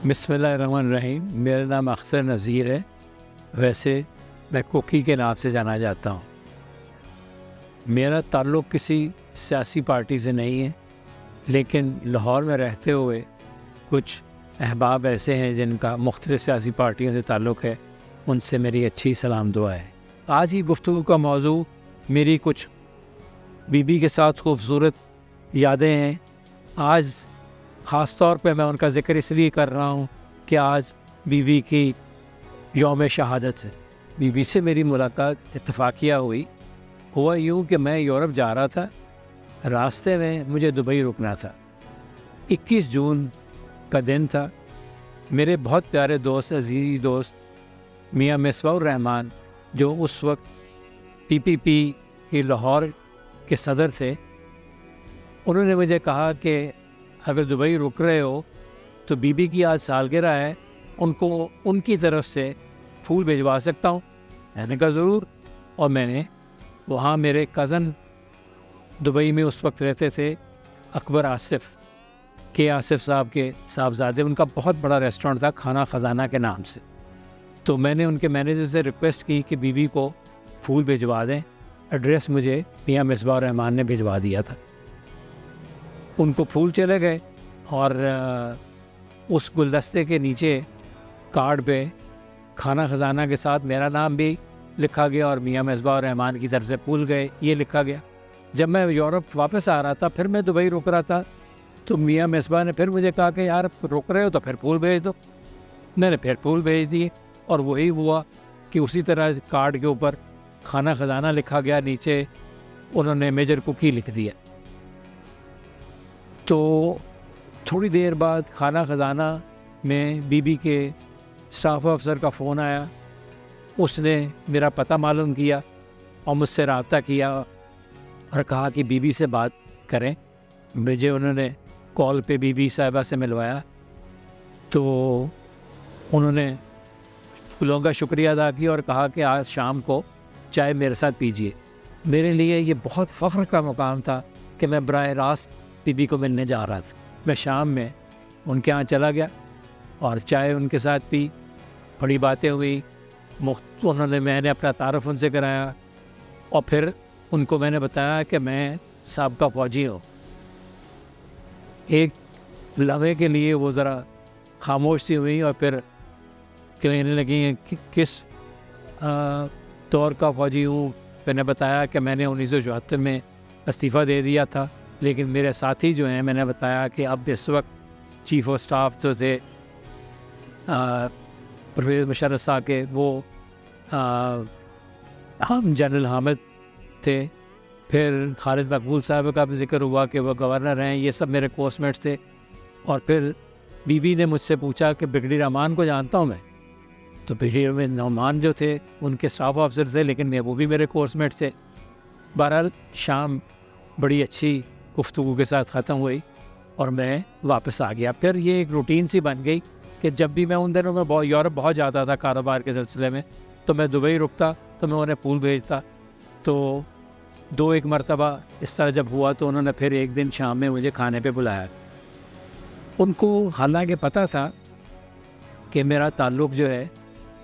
بسم اللہ الرحمن الرحیم۔ میرا نام اختر نذیر ہے، ویسے میں کوکی کے نام سے جانا جاتا ہوں۔ میرا تعلق کسی سیاسی پارٹی سے نہیں ہے، لیکن لاہور میں رہتے ہوئے کچھ احباب ایسے ہیں جن کا مختلف سیاسی پارٹیوں سے تعلق ہے، ان سے میری اچھی سلام دعا ہے۔ آج کی گفتگو کا موضوع میری کچھ بیوی کے ساتھ خوبصورت یادیں ہیں۔ آج خاص طور پہ میں ان کا ذکر اس لیے کر رہا ہوں کہ آج بیوی کی یوم شہادت ہے۔ بیوی سے میری ملاقات اتفاقیہ ہوا یوں کہ میں یورپ جا رہا تھا، راستے میں مجھے دبئی رکنا تھا۔ 21 جون کا دن تھا۔ میرے بہت پیارے دوست، عزیز دوست میاں مصباح الرحمان، جو اس وقت PPP کی لاہور کے صدر تھے، انہوں نے مجھے کہا کہ اگر دبئی رک رہے ہو تو بیوی کی آج سالگرہ ہے، ان کی طرف سے پھول بھجوا سکتا ہوں؟ میں نے کہا ضرور۔ اور میں نے وہاں میرے کزن دبئی میں اس وقت رہتے تھے، اکبر آصف آصف صاحب کے صاحبزادے، ان کا بہت بڑا ریسٹورنٹ تھا کھانا خزانہ کے نام سے۔ تو میں نے ان کے مینیجر سے ریکویسٹ کی کہ بیوی کو پھول بھجوا دیں۔ ایڈریس مجھے میاں مصباح الرحمان نے بھجوا دیا تھا۔ ان کو پھول چلے گئے اور اس گلدستے کے نیچے کارڈ پہ کھانا خزانہ کے ساتھ میرا نام بھی لکھا گیا اور میاں مصباح الرحمان کی طرف سے پھول گئے، یہ لکھا گیا۔ جب میں یورپ واپس آ رہا تھا، پھر میں دبئی رک رہا تھا، تو میاں مصباح نے پھر مجھے کہا کہ یار رک رہے ہو تو پھر پھول بھیج دو۔ میں نے پھر پھول بھیج دیے، اور وہی ہوا کہ اسی طرح کارڈ کے اوپر کھانا خزانہ لکھا گیا، نیچے انہوں نے میجر کوکی لکھ دیا۔ تو تھوڑی دیر بعد کھانا خزانہ میں بیوی کے اسٹاف آفیسر کا فون آیا۔ اس نے میرا پتہ معلوم کیا اور مجھ سے رابطہ کیا اور کہا کہ بیوی سے بات کریں۔ مجھے انہوں نے کال پہ بیوی صاحبہ سے ملوایا، تو انہوں نے پھولوں کا شکریہ ادا کیا اور کہا کہ آج شام کو چائے میرے ساتھ پیجیے۔ میرے لیے یہ بہت فخر کا مقام تھا کہ میں براہ راست بیوی کو ملنے جا رہا تھا۔ میں شام میں ان کے ہاں چلا گیا اور چائے ان کے ساتھ پی، بڑی باتیں ہوئی، میں نے اپنا تعارف ان سے کرایا، اور پھر ان کو میں نے بتایا کہ میں سابقہ فوجی ہوں۔ ایک لمحے کے لیے وہ ذرا خاموش سی ہوئی اور پھر کہنے لگی کہ کس دور کا فوجی ہوں۔ میں نے بتایا کہ میں نے 1974 میں استعفیٰ دے دیا تھا، لیکن میرے ساتھی جو ہیں، میں نے بتایا کہ اب اس وقت چیف آف سٹاف جو تھے پرویز مشرف صاحب کے، وہ ہم جنرل حامد تھے۔ پھر خالد مقبول صاحب کا بھی ذکر ہوا کہ وہ گورنر ہیں، یہ سب میرے کورس میٹس تھے۔ اور پھر بیوی نے مجھ سے پوچھا کہ برگیڈیئر امان کو جانتا ہوں میں؟ تو برگیڈیئر نعمان جو تھے ان کے اسٹاف آفیسر تھے، لیکن وہ بھی میرے کورس میٹ تھے۔ بہرحال شام بڑی اچھی گفتگو کے ساتھ ختم ہوئی اور میں واپس آ گیا۔ پھر یہ ایک روٹین سی بن گئی کہ جب بھی میں ان دنوں میں یورپ بہت جاتا تھا کاروبار کے سلسلے میں، تو میں دبئی رکتا تو میں انہیں پھول بھیجتا۔ تو 2-1 مرتبہ اس طرح جب ہوا تو انہوں نے پھر ایک دن شام میں مجھے کھانے پہ بلایا۔ ان کو حالانکہ پتہ تھا کہ میرا تعلق جو ہے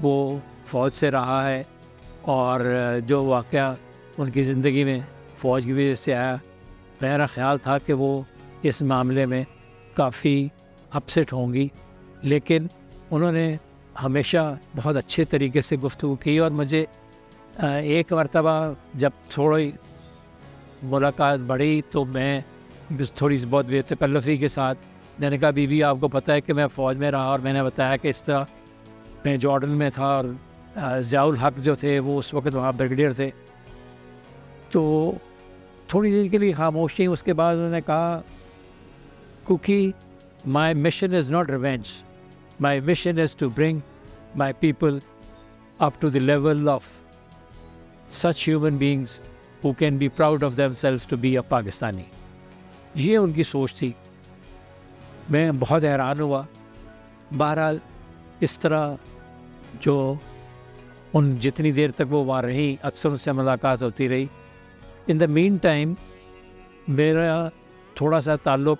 وہ فوج سے رہا ہے، اور جو واقعہ ان کی زندگی میں فوج کی وجہ سے آیا، میرا خیال تھا کہ وہ اس معاملے میں کافی اپسٹ ہوں گی، لیکن انہوں نے ہمیشہ بہت اچھے طریقے سے گفتگو کی۔ اور مجھے ایک مرتبہ جب تھوڑی ملاقات بڑھی تو میں تھوڑی بہت بے تکلفی کے ساتھ میں نے کہا بیوی آپ کو پتہ ہے کہ میں فوج میں رہا، اور میں نے بتایا کہ اس طرح میں جارڈن میں تھا، اور ضیاء الحق جو تھے وہ اس وقت وہاں بریگیڈیئر تھے۔ تو تھوڑی دیر کے لیے خاموشی، اس کے بعد انہوں نے کہا Kukki my mission is not revenge, my mission is to bring my people up to the level of such human beings who can be proud of themselves to be a Pakistani. یہ ان کی سوچ تھی۔ میں بہت حیران ہوا۔ بہرحال اس طرح جو جتنی دیر تک وہ وہاں رہی، اکثر ان سے ملاقات ہوتی رہی۔ ان دا مین ٹائم میرا تھوڑا سا تعلق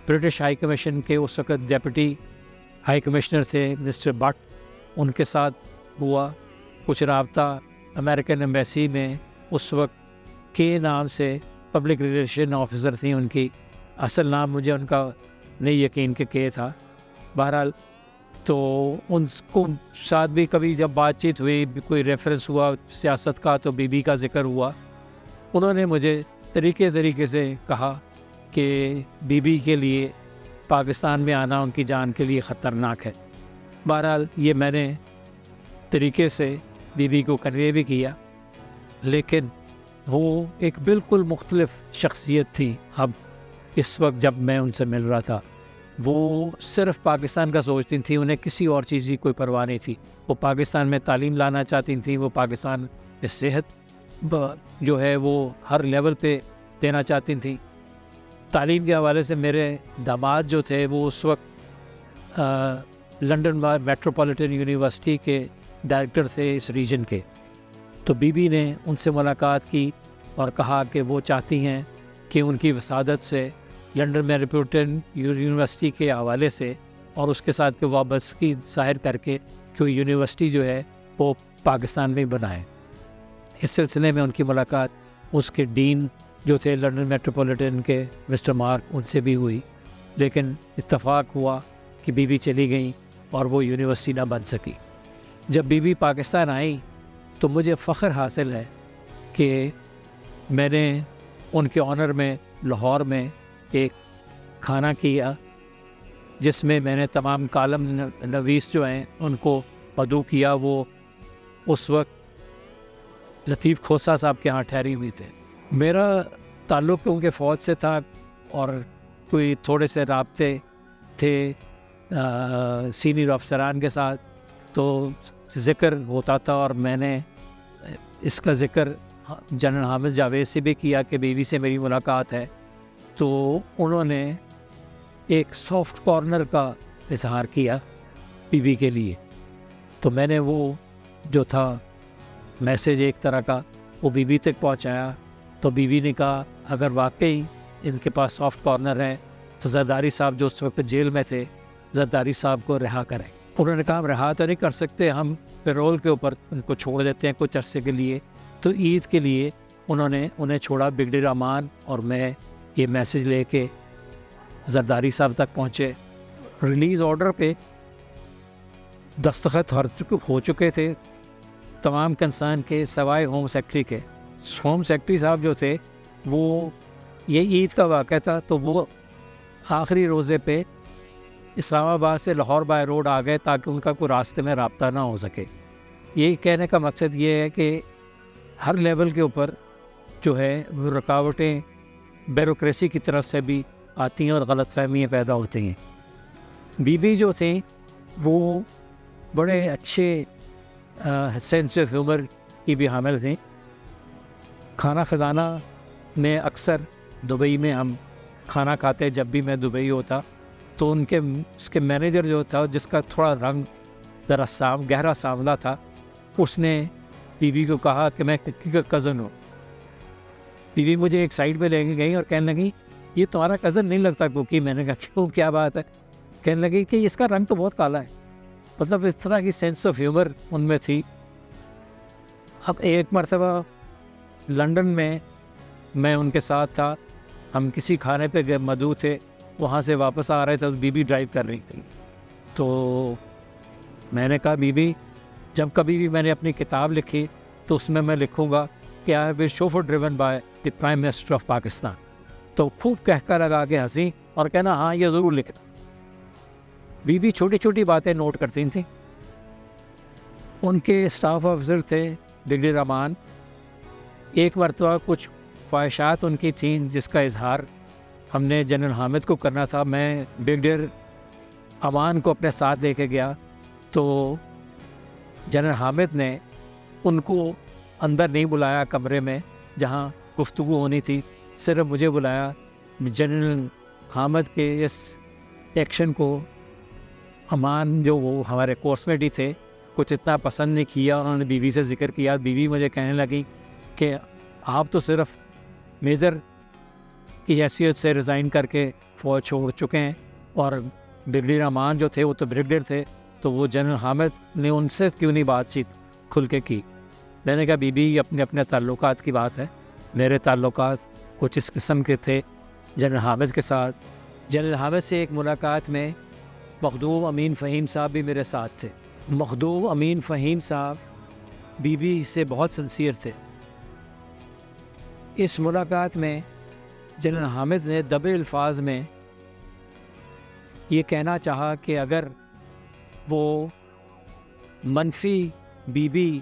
برٹش ہائی کمیشن کے اس وقت ڈیپٹی ہائی کمشنر تھے مسٹر بٹ، ان کے ساتھ ہوا کچھ رابطہ۔ امریکن ایمبیسی میں اس وقت کے نام سے پبلک ریلیشن آفیسر تھیں ان کی، اصل نام مجھے ان کا نہیں یقین کہ کے تھا۔ بہرحال تو ان کو ساتھ بھی کبھی جب بات چیت ہوئی، کوئی ریفرنس ہوا سیاست کا، تو بی بی کا ذکر ہوا۔ انہوں نے مجھے طریقے سے کہا کہ بی بی کے لیے پاکستان میں آنا ان کی جان کے لیے خطرناک ہے۔ بہرحال یہ میں نے طریقے سے بی بی کو کنوے بھی کیا، لیکن وہ ایک بالکل مختلف شخصیت تھی اب اس وقت جب میں ان سے مل رہا تھا۔ وہ صرف پاکستان کا سوچتی تھیں، انہیں کسی اور چیز کی کوئی پرواہ نہیں تھی۔ وہ پاکستان میں تعلیم لانا چاہتی تھیں، وہ پاکستان میں صحت جو ہے وہ ہر لیول پہ دینا چاہتی تھیں۔ تعلیم کے حوالے سے میرے داماد جو تھے وہ اس وقت لنڈن میٹروپولیٹن یونیورسٹی کے ڈائریکٹر تھے اس ریجن کے۔ تو بی بی نے ان سے ملاقات کی اور کہا کہ وہ چاہتی ہیں کہ ان کی وسادت سے لنڈن میٹروپولیٹن یونیورسٹی کے حوالے سے اور اس کے ساتھ وابستگی ظاہر کر کے کہ یونیورسٹی جو ہے وہ پاکستان میں بنائیں۔ اس سلسلے میں ان کی ملاقات اس کے ڈین جو تھے لنڈن میٹروپولیٹن کے مسٹر مارک، ان سے بھی ہوئی، لیکن اتفاق ہوا کہ بی بی چلی گئیں اور وہ یونیورسٹی نہ بن سکی۔ جب بی بی پاکستان آئی تو مجھے فخر حاصل ہے کہ میں نے ان کے آنر میں لاہور میں ایک کھانا کیا، جس میں میں نے تمام کالم نویس جو ہیں ان کو مدعو کیا۔ وہ اس وقت لطیف کھوسہ صاحب کے ہاں ٹھہری ہوئی تھے۔ میرا تعلق ان کے فوج سے تھا اور کوئی تھوڑے سے رابطے تھے سینئر افسران کے ساتھ، تو ذکر ہوتا تھا، اور میں نے اس کا ذکر جنرل حامد جاوید سے بھی کیا کہ بی بی سے میری ملاقات ہے۔ تو انہوں نے ایک سافٹ کارنر کا اظہار کیا بی بی کے لیے، تو میں نے وہ جو تھا میسیج ایک طرح کا وہ بی بی تک پہنچایا۔ تو بی بی نے کہا اگر واقعی ان کے پاس سافٹ کارنر ہے تو زرداری صاحب جو اس وقت جیل میں تھے، زرداری صاحب کو رہا کریں۔ انہوں نے کہا ہم رہا تو نہیں کر سکتے، ہم پیرول کے اوپر ان کو چھوڑ دیتے ہیں کچھ عرصے کے لیے۔ تو عید کے لیے انہوں نے انہیں چھوڑا۔ بگڈیر امان اور میں یہ میسیج لے کے زرداری صاحب تک پہنچے۔ ریلیز آرڈر پہ دستخط ہو چکے تھے تمام کنسرن کے، سوائے ہوم سیکرٹری کے۔ ہوم سیکرٹری صاحب جو تھے وہ، یہ عید کا واقعہ تھا، تو وہ آخری روزے پہ اسلام آباد سے لاہور بائی روڈ آ گئے تاکہ ان کا کوئی راستے میں رابطہ نہ ہو سکے۔ یہی کہنے کا مقصد یہ ہے کہ ہر لیول کے اوپر جو ہے وہ رکاوٹیں بیوروکریسی کی طرف سے بھی آتی ہیں اور غلط فہمیاں پیدا ہوتی ہیں۔ بی بی جو تھیں وہ بڑے اچھے سینس آف ہیومر کی بھی حامل تھیں۔ کھانا خزانہ میں اکثر دبئی میں ہم کھانا کھاتے، جب بھی میں دبئی ہوتا تو اس کے مینیجر جو تھا، جس کا تھوڑا رنگ ذرا گہرا سانولا تھا، اس نے بی بی کو کہا کہ میں ککی کا کزن ہوں۔ بی بی مجھے ایک سائڈ پہ لے کے گئی اور کہنے لگی یہ تمہارا کزن نہیں لگتا کوکی۔ میں نے کہا کیوں، کیا بات ہے؟ کہنے لگی کہ اس کا رنگ تو بہت کالا ہے۔ مطلب اس طرح کی سینس آف ہیومر ان میں تھی۔ اب ایک مرتبہ لنڈن میں میں ان کے ساتھ تھا، ہم کسی کھانے پہ مدعو تھے، وہاں سے واپس آ رہے تھے، بی بی ڈرائیو کر رہی تھی۔ تو میں نے کہا بی بی جب کبھی بھی میں نے اپنی کتاب لکھی تو اس میں لکھوں گا کہ I have been chauffeur driven by the prime minister of Pakistan. تو خوب کہہ کر لگا کے ہنسی اور کہنا ہاں یہ ضرور لکھنا۔ بی بی چھوٹی چھوٹی باتیں نوٹ کرتی تھیں۔ ان کے اسٹاف آفیسر تھے بگڈیر امان۔ ایک مرتبہ کچھ خواہشات ان کی تھیں جس کا اظہار ہم نے جنرل حامد کو کرنا تھا۔ میں بگڈیر امان کو اپنے ساتھ لے کے گیا تو جنرل حامد نے ان کو اندر نہیں بلایا کمرے میں جہاں گفتگو ہونی تھی، صرف مجھے بلایا۔ جنرل حامد کے اس ایکشن کو امان جو وہ ہمارے کورس میٹ ہی تھے کچھ اتنا پسند نہیں کیا۔ انہوں نے بی بی سے ذکر کیا۔ بی بی مجھے کہنے لگی کہ آپ تو صرف میجر کی حیثیت سے ریزائن کر کے فوج چھوڑ چکے ہیں اور برگیڈیئر رحمان جو تھے وہ تو بریگیڈیئر تھے, تو وہ جنرل حامد نے ان سے کیوں نہیں بات چیت کھل کے کی. میں نے کہا بی بی اپنے اپنے تعلقات کی بات ہے, میرے تعلقات کچھ اس قسم کے تھے جنرل حامد کے ساتھ. جنرل حامد سے ایک ملاقات میں مخدوم امین فہیم صاحب بھی میرے ساتھ تھے. مخدوم امین فہیم صاحب بی بی سے بہت سنسیئر تھے. اس ملاقات میں جنرل حامد نے دبے الفاظ میں یہ کہنا چاہا کہ اگر وہ منفی بی بی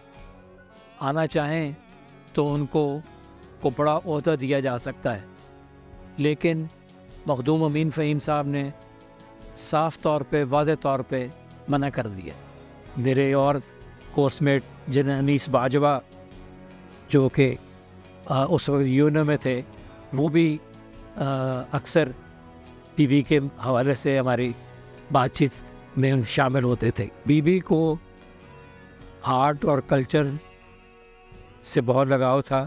آنا چاہیں تو ان کو بڑا عہدہ دیا جا سکتا ہے, لیکن مخدوم امین فہیم صاحب نے صاف طور پہ واضح طور پہ منع کر دیا. میرے اور کورس میٹ جنرل انیس باجوہ جو کہ اس وقت یونو میں تھے, وہ بھی اکثر بی بی کے حوالے سے ہماری بات چیت میں شامل ہوتے تھے. بی بی کو آرٹ اور کلچر سے بہت لگاؤ تھا.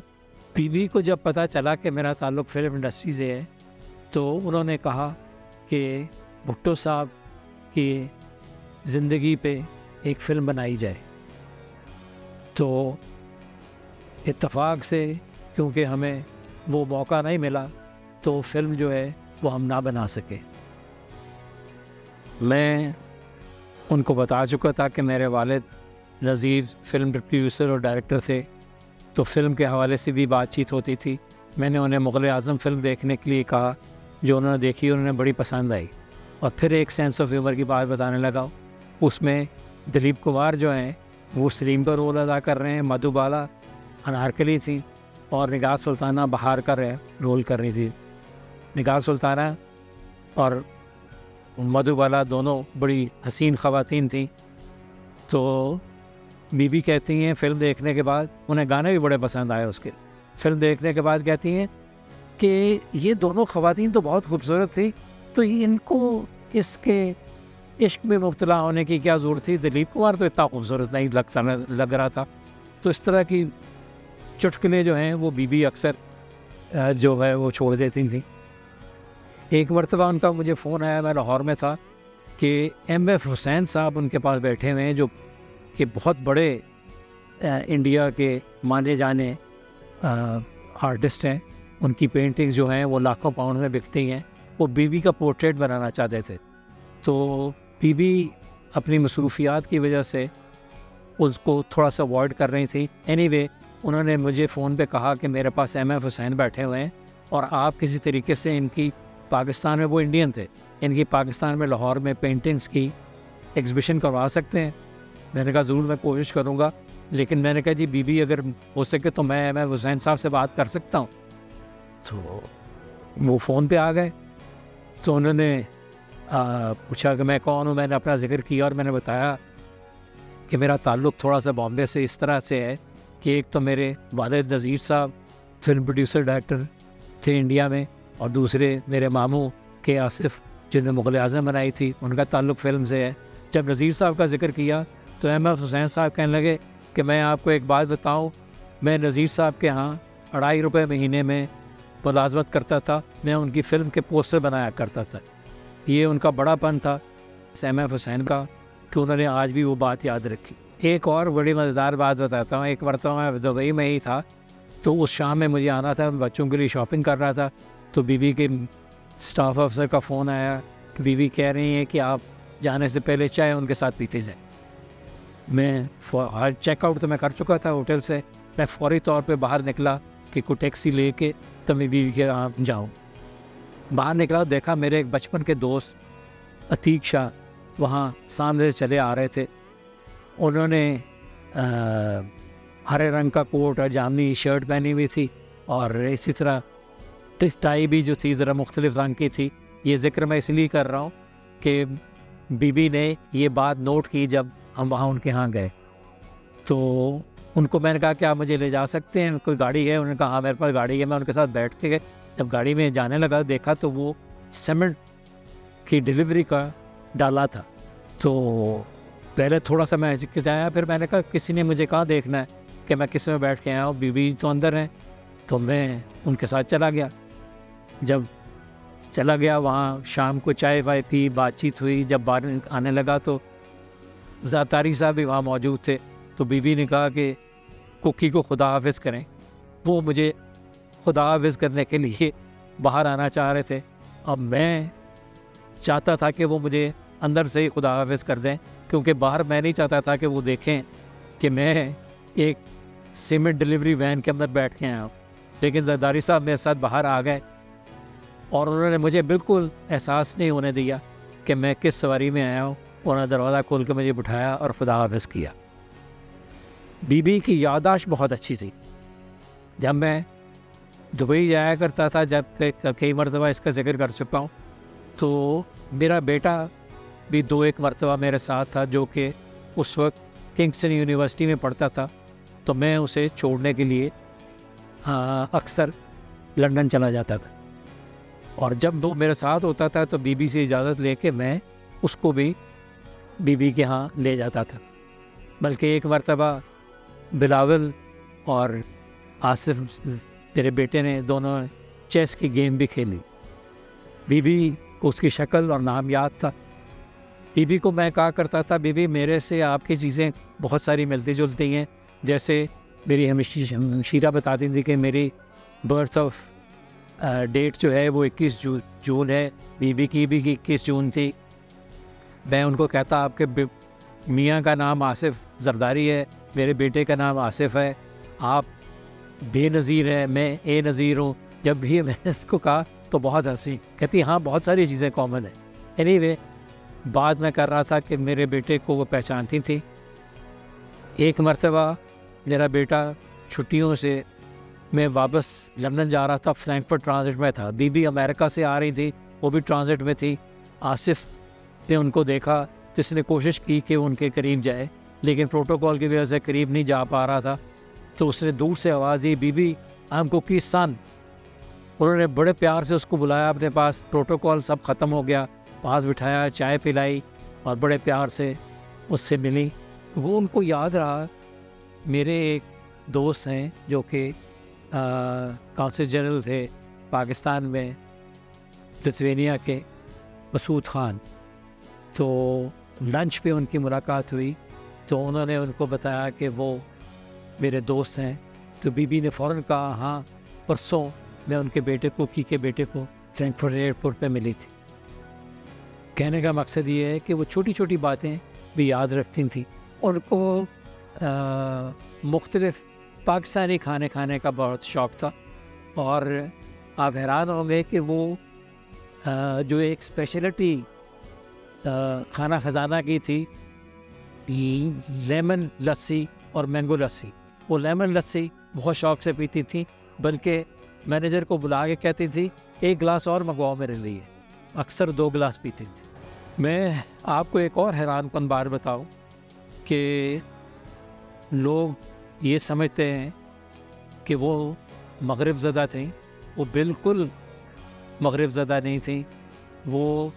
بی بی کو جب پتہ چلا کہ میرا تعلق فلم انڈسٹری سے ہے تو انہوں نے کہا کہ بھٹو صاحب کی زندگی پہ ایک فلم بنائی جائے. تو اتفاق سے کیونکہ ہمیں وہ موقع نہیں ملا تو فلم جو ہے وہ ہم نہ بنا سکے. میں ان کو بتا چکا تھا کہ میرے والد نذیر فلم پروڈیوسر اور ڈائریکٹر تھے, تو فلم کے حوالے سے بھی بات چیت ہوتی تھی. میں نے انہیں مغل اعظم فلم دیکھنے کے لیے کہا, جو انہوں نے دیکھی انہوں نے بڑی پسند آئی. اور پھر ایک سینس آف ہیومر کی بات بتانے لگا. اس میں دلیپ کمار جو ہیں وہ سلیم کا رول ادا کر رہے ہیں, مدھو بالا انارکلی تھی, اور نگار سلطانہ بہار کا رول کر رہی تھی. نگار سلطانہ اور مدھو بالا دونوں بڑی حسین خواتین تھیں. تو بی بی کہتی ہیں فلم دیکھنے کے بعد, انہیں گانے بھی بڑے پسند آئے اس کے, فلم دیکھنے کے بعد کہتی ہیں کہ یہ دونوں خواتین تو بہت خوبصورت تھی, تو ان کو اس کے عشق میں مبتلا ہونے کی کیا ضرورت تھی, دلیپ کمار تو اتنا خوبصورت نہیں لگ رہا تھا. تو اس طرح کی چٹکلے جو ہیں وہ بی بی اکثر جو ہے وہ چھوڑ دیتی تھیں. ایک مرتبہ ان کا مجھے فون آیا, میں لاہور میں تھا, کہ ایم ایف حسین صاحب ان کے پاس بیٹھے ہوئے ہیں, جو کہ بہت بڑے انڈیا کے مانے جانے آرٹسٹ ہیں. ان کی پینٹنگ جو ہیں وہ لاکھوں پاؤنڈ میں بکتی ہیں. وہ بی بی کا پورٹریٹ بنانا چاہتے تھے, تو بی بی اپنی مصروفیات کی وجہ سے اس کو تھوڑا سا اوائڈ کر رہی تھی. اینی وے انہوں نے مجھے فون پہ کہا کہ میرے پاس ایم ایف حسین بیٹھے ہوئے ہیں, اور آپ کسی طریقے سے ان کی پاکستان میں, وہ انڈین تھے, ان کی پاکستان میں لاہور میں پینٹنگز کی ایگزیبیشن کروا سکتے ہیں. میں نے کہا ضرور میں کوشش کروں گا, لیکن میں نے کہا جی بی بی اگر ہو سکے تو میں ایم ایف حسین صاحب سے بات کر سکتا ہوں. تو وہ فون پہ آ گئے. تو انہوں نے پوچھا کہ میں کون ہوں. میں نے اپنا ذکر کیا اور میں نے بتایا کہ میرا تعلق تھوڑا سا بامبے سے اس طرح سے ہے کہ ایک تو میرے والد نذیر صاحب فلم پروڈیوسر ڈائریکٹر تھے انڈیا میں, اور دوسرے میرے ماموں کے آصف جنہوں نے مغل اعظم بنائی تھی, ان کا تعلق فلم سے ہے. جب نذیر صاحب کا ذکر کیا تو ایم ایف حسین صاحب کہنے لگے کہ میں آپ کو ایک بات بتاؤں, میں نذیر صاحب کے ہاں 2.5 روپے مہینے میں ملازمت کرتا تھا, میں ان کی فلم کے پوسٹر بنایا کرتا تھا. یہ ان کا بڑا پن تھا ایم ایف حسین کا, کہ انہوں نے آج بھی وہ بات یاد رکھی. ایک اور بڑی مزیدار بات بتاتا ہوں. ایک مرتبہ میں دبئی میں ہی تھا, تو اس شام میں مجھے آنا تھا, بچوں کے لیے شاپنگ کر رہا تھا. تو بی بی کے اسٹاف افسر کا فون آیا کہ بی بی کہہ رہی ہیں کہ آپ جانے سے پہلے چائے ان کے ساتھ پیتے جائیں. میں چیک آؤٹ تو میں کر چکا تھا ہوٹل سے. میں فوری طور پہ باہر نکلا کہ کوئی ٹیکسی لے کے تو میں بی بی کے یہاں جاؤں. باہر نکلا, دیکھا میرے ایک بچپن کے دوست عتیق شاہ وہاں سامنے سے چلے آ رہے تھے. انہوں نے ہرے رنگ کا کوٹ اور جامنی شرٹ پہنی ہوئی تھی, اور اسی طرح ٹائی بھی جو تھی ذرا مختلف رنگ کی تھی. یہ ذکر میں اس لیے کر رہا ہوں کہ بی بی نے یہ بات نوٹ کی جب ہم وہاں ان کے ہاں گئے. تو ان کو میں نے کہا کہ آپ مجھے لے جا سکتے ہیں, کوئی گاڑی ہے؟ انہوں نے کہا ہاں میرے پاس گاڑی ہے. میں ان کے ساتھ بیٹھ کے گئے. جب گاڑی میں جانے لگا دیکھا تو وہ سیمنٹ کی ڈیلیوری کا ڈالا تھا. تو پہلے تھوڑا سا میں ہچکچایا, پھر میں نے کہا کسی نے مجھے کہاں دیکھنا ہے کہ میں کس میں بیٹھ کے آیا ہوں, بی بی تو اندر ہیں. تو میں ان کے ساتھ چلا گیا. جب چلا گیا وہاں، شام کو چائے وائے پی، بات چیت ہوئی. جب باہر آنے لگا تو زاتاری صاحب بھی وہاں موجود تھے. تو بیوی نے کہا کہ کوکی کو خدا حافظ کریں. وہ مجھے خدا حافظ کرنے کے لیے باہر آنا چاہ رہے تھے. اب میں چاہتا تھا کہ وہ مجھے اندر سے ہی خدا حافظ کر دیں، کیونکہ باہر میں نہیں چاہتا تھا کہ وہ دیکھیں کہ میں ایک سیمنٹ ڈلیوری وین کے اندر بیٹھ کے آیا ہوں. لیکن زرداری صاحب میرے ساتھ باہر آ گئے اور انہوں نے مجھے بالکل احساس نہیں ہونے دیا کہ میں کس سواری میں آیا ہوں. انہوں نے دروازہ کھول کے مجھے بٹھایا اور خدا حافظ کیا. بی بی کی یادداشت بہت اچھی تھی. جب میں دبئی جایا کرتا تھا، جب کئی مرتبہ اس کا ذکر کر چکا ہوں، تو میرا بیٹا بھی 2-1 مرتبہ میرے ساتھ تھا، جو کہ اس وقت کنگسٹن یونیورسٹی میں پڑھتا تھا. تو میں اسے چھوڑنے کے لیے اکثر لندن چلا جاتا تھا، اور جب وہ میرے ساتھ ہوتا تھا تو بی بی سے اجازت لے کے میں اس کو بھی بی بی کے ہاں لے جاتا تھا. بلکہ ایک مرتبہ بلاول اور آصف میرے بیٹے نے دونوں چیس کی گیم بھی کھیلی. بی بی کو اس کی شکل اور نام یاد تھا. بی بی کو میں کہا کرتا تھا، بی بی میرے سے آپ کی چیزیں بہت ساری ملتی جلتی ہیں. جیسے میری ہمشیرہ بتاتی تھی کہ میری برتھ آف ڈیٹ جو ہے وہ 21 جون ہے. بی بی کی بھی 21 جون تھی. میں ان کو کہتا آپ کے میاں کا نام آصف زرداری ہے، میرے بیٹے کا نام آصف ہے، آپ بے نظیر ہیں، میں اے نظیر ہوں. جب بھی میں نے اس کو کہا تو بہت ہنسی. کہتی ہاں بہت ساری چیزیں کامن ہیں. اینی وے بات میں کر رہا تھا کہ میرے بیٹے کو وہ پہچانتی تھی. ایک مرتبہ میرا بیٹا چھٹیوں سے میں واپس لندن جا رہا تھا، فرینکفرٹ ٹرانزٹ میں تھا. بی بی امریکہ سے آ رہی تھی، وہ بھی ٹرانزٹ میں تھی. آصف نے ان کو دیکھا تو اس نے کوشش کی کہ وہ ان کے قریب جائے، لیکن پروٹوکول کی وجہ سے قریب نہیں جا پا رہا تھا. تو اس نے دور سے آواز دی، بی بی آئی ایم کوکی سن. انہوں نے بڑے پیار سے اس کو بلایا اپنے پاس. پروٹوکول سب ختم ہو گیا، پاس بٹھایا، چائے پلائی اور بڑے پیار سے اس سے ملی. وہ ان کو یاد رہا. میرے ایک دوست ہیں جو کہ کونسل جنرل تھے پاکستان میں، لتھوینیا کے، مسعود خان. تو لنچ پہ ان کی ملاقات ہوئی تو انہوں نے ان کو بتایا کہ وہ میرے دوست ہیں. تو بی بی نے فوراً کہا ہاں پرسوں میں ان کے بیٹے کو، کی کے بیٹے کو فرینکفرٹ ایئرپورٹ پہ ملی تھی. کہنے کا مقصد یہ ہے کہ وہ چھوٹی چھوٹی باتیں بھی یاد رکھتی تھیں. ان کو مختلف پاکستانی کھانے کھانے کا بہت شوق تھا، اور آپ حیران ہوں گے کہ وہ جو ایک اسپیشلٹی کھانا خزانہ کی تھی، لیمن لسی اور مینگو لسی. وہ لیمن لسی بہت شوق سے پیتی تھی، بلکہ مینیجر کو بلا کے کہتی تھی 1 گلاس اور منگواؤ میرے لیے. اکثر 2 گلاس پیتی تھی. میں آپ کو ایک اور حیران کن بات بتاؤں کہ لوگ یہ سمجھتے ہیں کہ وہ مغرب زدہ تھیں. وہ بالکل مغرب زدہ نہیں تھیں. وہ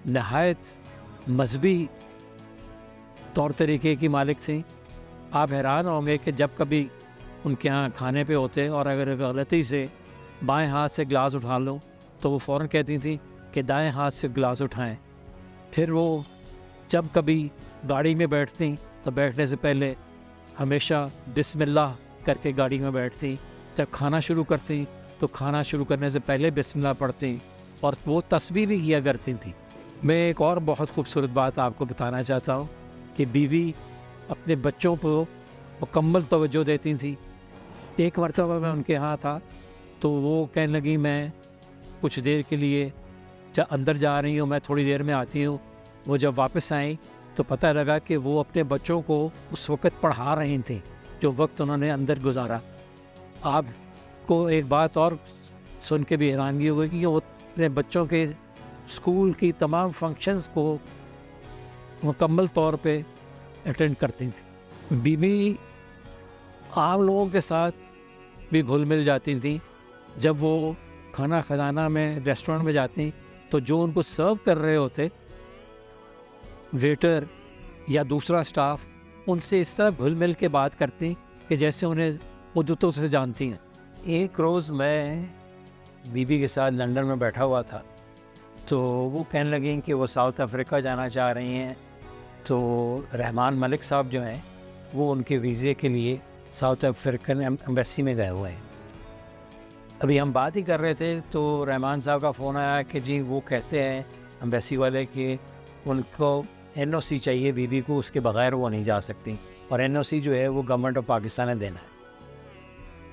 نہایت مذہبی طور طریقے کی مالک تھیں. آپ حیران ہوں گے کہ جب کبھی ان کے ہاں کھانے پہ ہوتے اور اگر غلطی سے بائیں ہاتھ سے گلاس اٹھا لو تو وہ فوراً کہتی تھیں کہ دائیں ہاتھ سے گلاس اٹھائیں. پھر وہ جب کبھی گاڑی میں بیٹھتی تو بیٹھنے سے پہلے ہمیشہ بسم اللہ کر کے گاڑی میں بیٹھتی. جب کھانا شروع کرتی تو کھانا شروع کرنے سے پہلے بسم اللہ پڑھتی، اور وہ تسبیح بھی کیا کرتی تھیں. میں ایک اور بہت خوبصورت بات آپ کو بتانا چاہتا ہوں کہ بیوی اپنے بچوں کو مکمل توجہ دیتی تھی. ایک مرتبہ میں ان کے ہاں تھا تو وہ کہنے لگی میں کچھ دیر کے لیے اندر جا رہی ہوں، میں تھوڑی دیر میں آتی ہوں. وہ جب واپس آئیں تو پتہ لگا کہ وہ اپنے بچوں کو اس وقت پڑھا رہی تھیں جو وقت انہوں نے اندر گزارا. آپ کو ایک بات اور سن کے بھی حیرانگی ہوگی کہ وہ اپنے بچوں کے اسکول کی تمام فنکشنز کو مکمل طور پہ اٹینڈ کرتی تھیں. بی بی عام لوگوں کے ساتھ بھی گھل مل جاتی تھیں. جب وہ کھانا خزانہ میں ریسٹورنٹ میں جاتی تو جو ان کو سرو کر رہے ہوتے ویٹر یا دوسرا اسٹاف، ان سے اس طرح گھل مل کے بات کرتی کہ جیسے انہیں مدتوں سے جانتی ہیں. ایک روز میں بی بی کے ساتھ لندن میں بیٹھا ہوا تھا تو وہ کہنے لگیں کہ وہ ساؤتھ افریقہ جانا چاہ رہی ہیں. تو رحمان ملک صاحب جو ہیں وہ ان کے ویزے کے لیے ساؤتھ افریقن ایمبیسی میں گئے ہوئے ہیں. ابھی ہم بات ہی کر رہے تھے تو رحمان صاحب کا فون آیا کہ جی وہ کہتے ہیں ایمبیسی والے کہ ان کو NOC چاہیے بیوی کو, اس کے بغیر وہ نہیں جا سکتی, اور NOC جو ہے وہ گورنمنٹ آف پاکستان نے دینا ہے.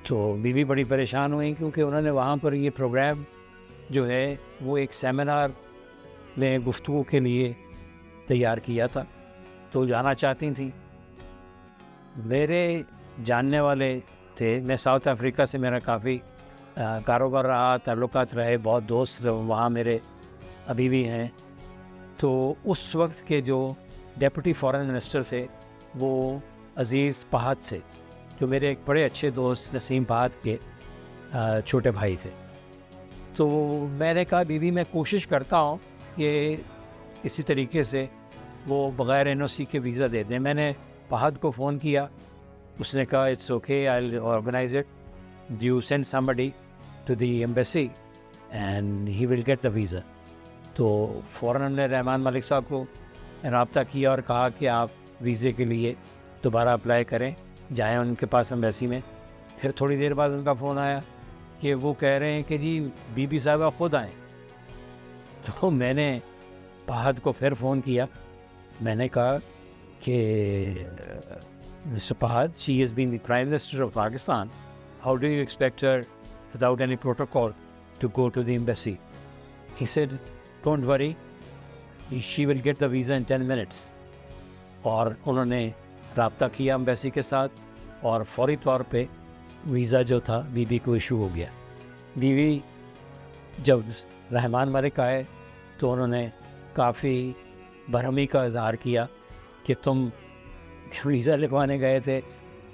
تو بیوی بڑی پریشان ہوئی کیونکہ انہوں نے وہاں پر یہ پروگرام جو ہے وہ ایک سیمینار میں گفتگو کے لیے تیار کیا تھا, تو جانا چاہتی تھیں. میرے جاننے والے تھے, میں ساؤتھ افریقہ سے میرا کافی کاروبار رہا, تعلقات رہے, بہت دوست وہاں میرے ابھی بھی ہیں. تو اس وقت کے جو ڈیپٹی فارن منسٹر تھے وہ عزیز پہاد تھے, جو میرے ایک بڑے اچھے دوست نسیم پہاد کے چھوٹے بھائی تھے. تو میں نے کہا بیوی میں کوشش کرتا ہوں کہ اسی طریقے سے وہ بغیر NOC کے ویزا دے دیں. میں نے پہاد کو فون کیا, اس نے کہا it's okay I will organise it, you send somebody to the embassy and he will get the visa. تو فوراً ہم نے رحمان ملک صاحب کو رابطہ کیا اور کہا کہ آپ ویزے کے لیے دوبارہ اپلائی کریں, جائیں ان کے پاس ایمبیسی میں. پھر تھوڑی دیر بعد ان کا فون آیا کہ وہ کہہ رہے ہیں کہ جی بی بی صاحبہ خود آئیں. تو میں نے پہاد کو پھر فون کیا, میں نے کہا کہ mister Pahad, she is been the prime minister of Pakistan, how do you expect her without any protocol to go to the embassy. He said don't worry, she will get the visa in 10 minutes. اور انہوں نے رابطہ کیا embassy کے ساتھ اور فوری طور پہ ویزا جو تھا بیوی کو ایشو ہو گیا. بیوی جب رحمان ملک آئے تو انہوں نے کافی برہمی کا اظہار کیا کہ تم ویزا لکھوانے گئے تھے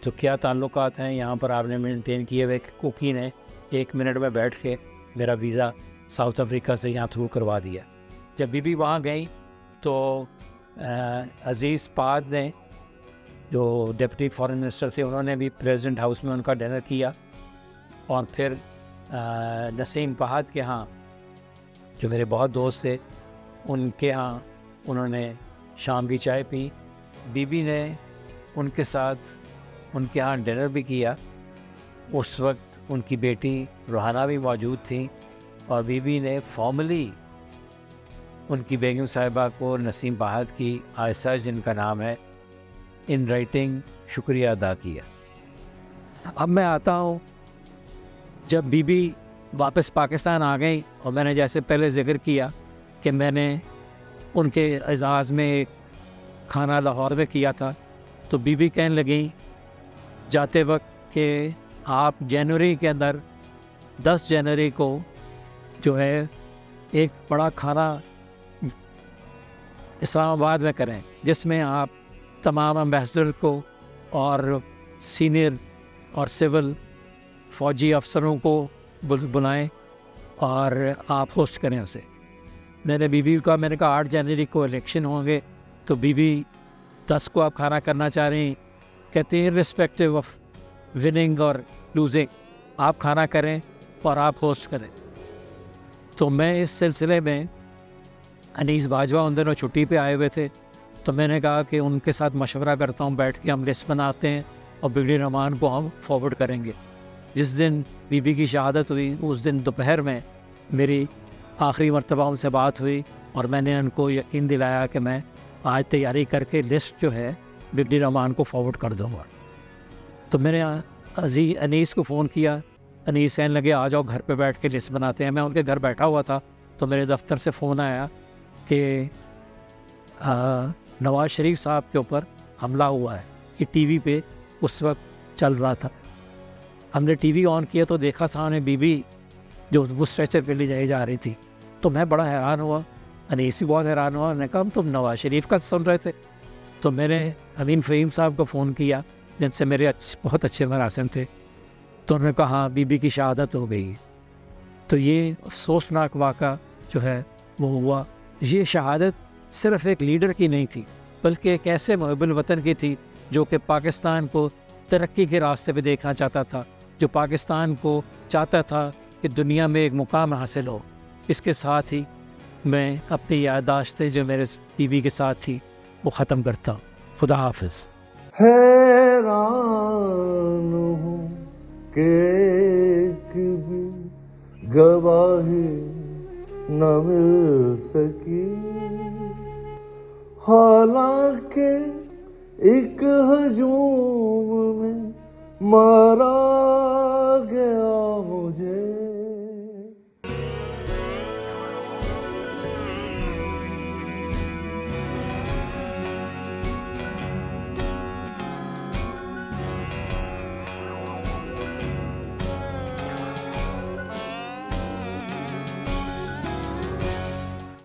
تو کیا تعلقات ہیں یہاں پر آپ نے مینٹین کیے ہوئے. کوکی نے 1 منٹ میں بیٹھ کے میرا ویزا ساؤتھ افریقہ سے یہاں تھرو کروا دیا. جب بیوی وہاں گئی تو عزیز پہاد نے جو ڈپٹی فارن منسٹر تھے انہوں نے بھی پریزیڈنٹ ہاؤس میں ان کا ڈنر کیا, اور پھر نسیم پہاد کے ہاں جو میرے بہت دوست تھے ان کے ہاں انہوں نے شام کی چائے پی. بیوی نے ان کے ساتھ ان کے ہاں ڈنر بھی کیا. اس وقت ان کی بیٹی روحانہ بھی موجود تھیں, اور بیوی نے فارملی ان کی بیگم صاحبہ کو نسیم پہاد کی, عائشہ جن کا نام ہے, ان رائٹنگ شکریہ ادا کیا. اب میں آتا ہوں, جب بیوی واپس پاکستان آ گئی اور میں نے جیسے پہلے ذکر کیا کہ میں نے ان کے اعزاز میں ایک کھانا لاہور میں کیا تھا, تو بیوی کہنے لگی جاتے وقت کہ آپ جنوری کے اندر 10 جنوری کو جو ہے ایک بڑا کھانا اسلام آباد میں کریں, جس میں آپ تمام امبیسڈر کو اور سینئر اور سول فوجی افسروں کو بلائیں اور آپ ہوسٹ کریں اسے. میں نے بیوی کا میں نے کہا 8 جنوری کو الیکشن ہوں گے, تو بیوی 10 کو آپ کھانا کرنا چاہ رہی ہیں. کہتے ہیں رسپیکٹیو آف وننگ اور لوزنگ آپ کھانا کریں اور آپ ہوسٹ کریں. تو میں اس سلسلے میں انیس باجوہ ان دنوں چھٹی پہ آئے ہوئے تھے, تو میں نے کہا کہ ان کے ساتھ مشورہ کرتا ہوں, بیٹھ کے ہم لسٹ بناتے ہیں اور بگڑی رحمان کو ہم فارورڈ کریں گے. جس دن بیوی کی شہادت ہوئی اس دن دوپہر میں میری آخری مرتبہ ان سے بات ہوئی, اور میں نے ان کو یقین دلایا کہ میں آج تیاری کر کے لسٹ جو ہے بگڑی رحمان کو فارورڈ کر دوں گا. تو میں نے انیس کو فون کیا, انیس کہنے لگے آ جاؤ گھر پہ بیٹھ کے لسٹ بناتے ہیں. میں ان کے گھر بیٹھا ہوا تھا تو میرے دفتر سے فون آیا کہ نواز شریف صاحب کے اوپر حملہ ہوا ہے. یہ ٹی وی پہ اس وقت چل رہا تھا. ہم نے ٹی وی آن کیا تو دیکھا سامنے بیوی جو وہ اسٹریچر پہ لے جائی جا رہی تھی. تو میں بڑا حیران ہوا, انیس بھی بہت حیران ہوا. میں نے کہا تم نواز شریف کا سن رہے تھے؟ تو میں نے امین فہیم صاحب کو فون کیا جن سے میرے بہت اچھے مراسم تھے. تو انہوں نے کہا ہاں بیوی کی شہادت ہو گئی. تو یہ افسوسناک واقعہ جو ہے وہ ہوا. یہ شہادت صرف ایک لیڈر کی نہیں تھی بلکہ ایک ایسے محب الوطن کی تھی جو کہ پاکستان کو ترقی کے راستے پہ دیکھنا چاہتا تھا, جو پاکستان کو چاہتا تھا کہ دنیا میں ایک مقام حاصل ہو. اس کے ساتھ ہی میں اپنی یادداشتیں جو میرے ٹی وی کے ساتھ تھی وہ ختم کرتا ہوں. خدا حافظ. حیران ہوں کہ ایک بھی گواہی نہ مل سکی، حالانکہ ایک ہجوم میں مارا گیا مجھے.